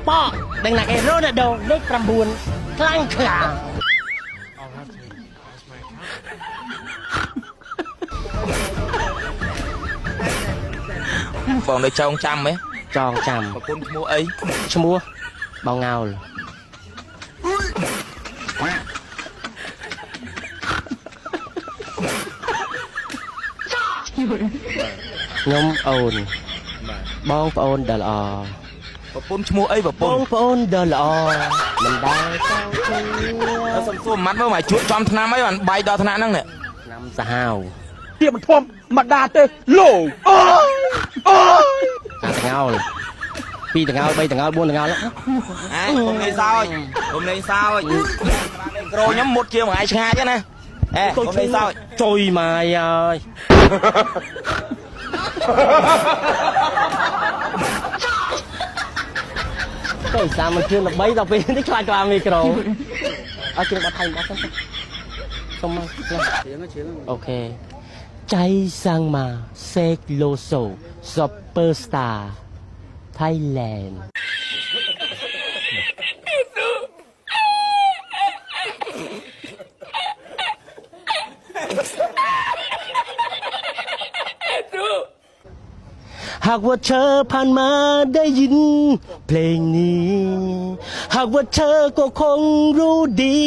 ប៉ដឹងណាគេរ៉ូណាល់ដូលេខ9ខ្លាំងខ្លាំង បងនៅចងចាំហ៎ ចងចាំ ប្រពន្ធឈ្មោះអី ឈ្មោះបងងោលខ្ញុំអូនបងប្អូនដ៏ល្អ ប្រពន្ធឈ្មោះអីប្រព បង ន្ធ ប្អូនដ៏ល្អមិនដែលចង់ជឿ សុំសួរម៉ាត់មើលមកជួបចំឆ្នាំអីបានបាយដល់ថ្នាក់ហ្នឹងនេះ ឆ្នាំសាហាវ ទៀបធំមកដាទេលោអូយ អាតងោល2តងោល3តងោល4តងោល ហ៎ខ្ញុំលេងសើចខ្ញុំលេងសើចក្រូខ្ញុំមុតជាមួយថ្ងៃឆ្ងាយណាហេខ្ញុំលេងសើច ចុយម៉ាយអើយទៅសាមគ្គីល្បីដល់ពេលនេះខ្លាចក្បាលមីក្រូអត់ជិះបាត់ថៃបាត់ទៅសុំមកអូខេចៃសាំងម៉ាសេកឡូសូស៊ុបពើស្តាថៃឡែនหากว่าเธอผ่านมาได้ยินเพลงนี้หากว่าเธอก็คงรู้ดี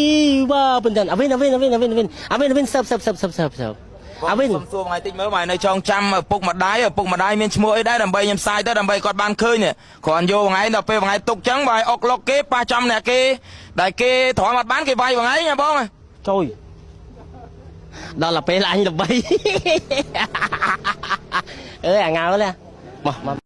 ว่าเป็นจันเอาวินเสิร์ฟเอาวิน សុំសួរថ្ងៃតិចមើលមកនៅចងចាំឪពុកម្ដាយមានឈ្មោះអីដែរដើម្បីខ្ញុំផ្សាយទៅដើម្បីគាត់បានឃើញគ្រាន់យកថ្ងៃដល់ពេលថ្ងៃទុកចឹងបើឲ្យអុកលុកគេប៉ះចំអ្នកគេដែលគេទ្រាំអត់បានគេវាយថ្ងៃណាបង ចូលដល់ទៅពេលអញល្បីអើអាងើនេះមក